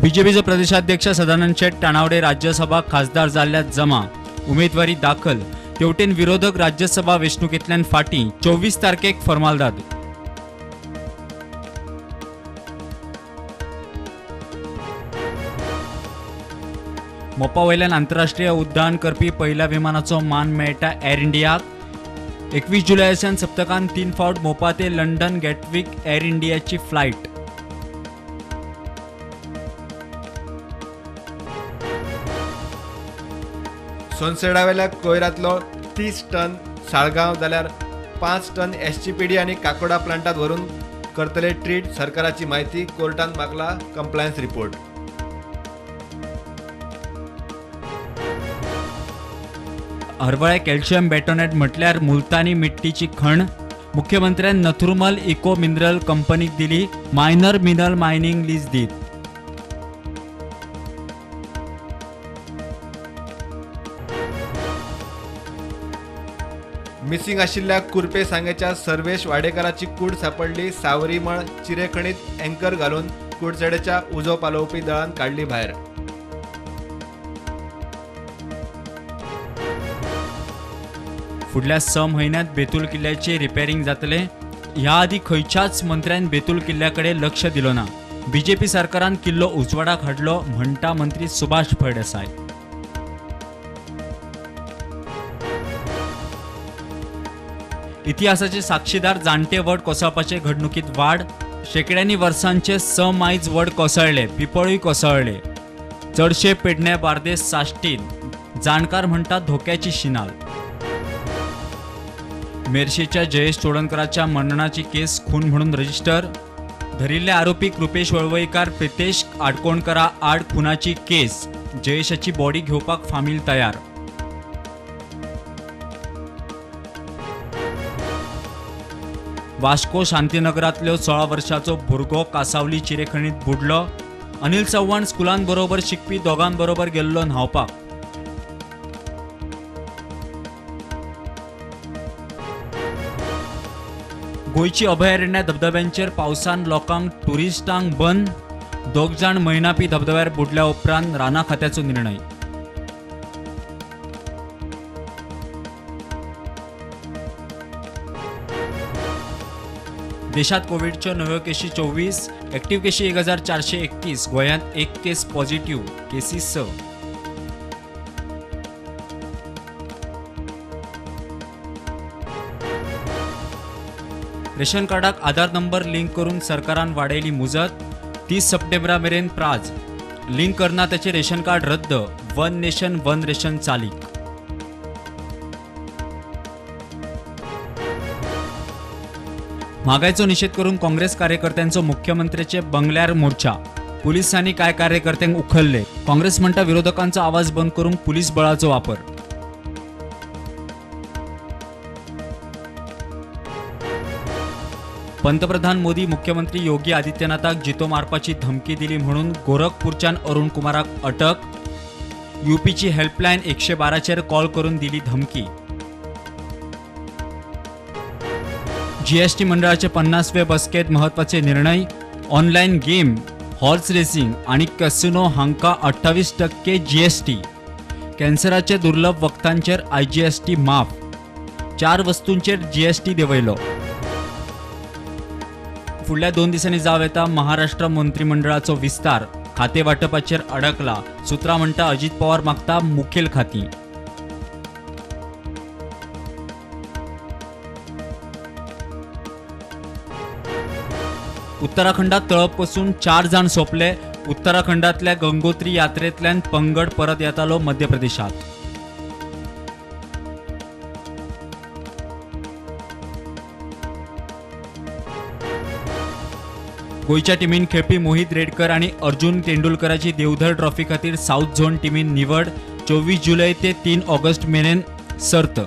बीजेपीचे प्रदेशाध्यक्ष सदानंद शेठ तानावडे राज्यसभा खासदार जाल्ल्यात जमा उमेदवारी दाखल तेवटेन विरोधक राज्यसभा वेंचणुकेंतल्यान फाटीं 24 तारखेक फॉर्मालदाद। मोपा वयल्यान आंतरराष्ट्रीय उड्डाण करपी पहिल्या विमानाचो मान मेळटा एअर इंडियाक। 21 जुलयाच्यान सप्तकान 3 फावट मोपा ते लंडन गॅटविक एअर इंडियाची फ्लायट। सोनसेडावेल्या कोयरांतलो 30 टन साळगांव जाल्यार 5 टन एसजीपीडी आणि काकोडा प्लांटात व्हरून करतले ट्रीट। सरकाराची माहिती कोर्टान मागला कंप्लायन्स रिपोर्ट। हरवळे कॅल्शियम बेटोनेट म्हटल्यार मुलतानी मिट्टीची खण। मुख्यमंत्र्यान नथुरमल इको मिनरल कंपनीक दिली मायनर मिनरल मायनिंग लीज दीत। मिसिंग आशिल्ल्या कुरपे सांगेच्या सर्वेश वाडेकराची कूड सापडली। सावरीमळ चिरेखणीत अँकर घालून कुडचड्याच्या उजो पालोवपी दळान काढली भायर। फुडल्या 6 म्हयन्यांत बेतूल किल्ल्याचे रिपेरिंग जातले। ह्या आदी खंयच्याच मंत्र्यान बेतूल किल्ल्याकडे लक्ष दिलो ना। बीजेपी सरकारान किल्लो उजवाडाक हाडलो म्हणटा मंत्री सुभाष फळदेसाय। इतिहासाचे साक्षीदार जाणटे वड कोसळपाचे घडणुकीत वाड। शेकड्यांनी वर्सांचे 6 मायज वड कोसळले, पिपळूय कोसळले। चडशे पेडणे बार्देस साश्टीत जाणकार म्हणटा धोक्याची शिनाल। मेर्शेच्या जयेश चोडणकराच्या मरणाची केस खून म्हणून रजिस्टर। धरिल्ल्या आरोपी कृपेश वळवईकार प्रितेश आडकोणकरा आड खुनाची केस। जयेशाची बॉडी घेवपाक फामील तयार। वास्को शांतीनगरांतलो 16 वर्साचो भुरगो कासावली चिरेखणीत बुडलो। अनिल चव्हाण स्कुलांबरोबर शिकपी दोगांबरोबर गेल्लो न्हावपाक। गोयची अभयारण्य धबधब्यांचेर पावसान लोकांक टुरिस्टांक बंद। 2 जाण मैनापी धबधब्यार बुडल्या उपरांत राना खात्याचो निर्णय। देशात कोविडच्यो नव्यो केशी 24, ॲक्टिव्ह केशी 1431। गोंयांत 1 केस पॉझिटिव्ह, केसी 6। रेशन कार्डाक आधार नंबर लिंक करून सरकारान वाडयली मुजत। 30 सप्टेंबरा मेरेन प्राज। लिंक करना त्याचे रेशन कार्ड रद्द। वन नेशन वन रेशन चालीक। म्हागायचो निषेध करून काँग्रेस कार्यकर्त्यांचो मुख्यमंत्र्याचे बंगल्यार मोर्चा। पोलिसांनी काय कार्यकर्त्यांक उखलले। काँग्रेस म्हणटा विरोधकांचो आवाज बंद करून पोलीस बळाचो वापर। पंतप्रधान मोदी मुख्यमंत्री योगी आदित्यनाथाक जितो मारपाची धमकी दिली म्हणून गोरखपूरच्यान अरुण कुमाराक अटक। यूपीची हेल्पलायन 112चेर कॉल करून दिली धमकी। जीएसटी मंडळाचे 50वे बसकेत महत्वाचे निर्णय। ऑनलाईन गेम, हॉर्स रेसिंग आणि कॅसिनो हांका 28% जीएसटी। कॅन्सराचे दुर्लभ वखदांचेर आयजीएसटी माफ। 4 वस्तूंचेर जीएसटी देंवयलो। फुडल्या 2 दिसांनी जाव येता महाराष्ट्र मंत्रिमंडळाचो विस्तार। खाते वाटपाचेर अडकला। सुत्रा म्हणटा अजित पवार मागता मुखेल खाती। उत्तराखंडात तळप पासून 4 जाण सोंपले। उत्तराखंडातल्या गंगोत्री यात्रेंतल्यान पंगड परत येतालो मध्य प्रदेशात। गोयच्या टीमीन खेळपी मोहित रेडकर आणि अर्जुन तेंडुलकराची देवधर ट्रॉफी खातीर साऊथ झोन टीमीन निवड। 24 जुलै ते 3 ऑगस्ट मेरेन सर्त।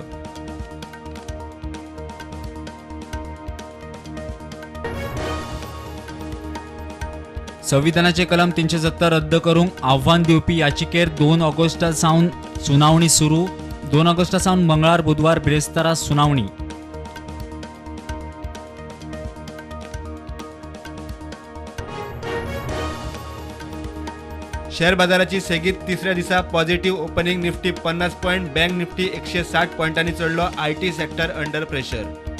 संविधानाचे कलम 370 रद्द करूंक आव्हान दिवपी याचिकेर 2 ऑगस्टा सावन सुनावणी सुरू। 2 ऑगस्टा सावन मंगळार बुधवार बिरेस्तारा सुनावणी। शेअर बाजाराची सेगीत तिसऱ्या दिसा positive opening. Nifty 50 point, bank Nifty 160 पॉईंटांनी चढलो. IT sector under pressure.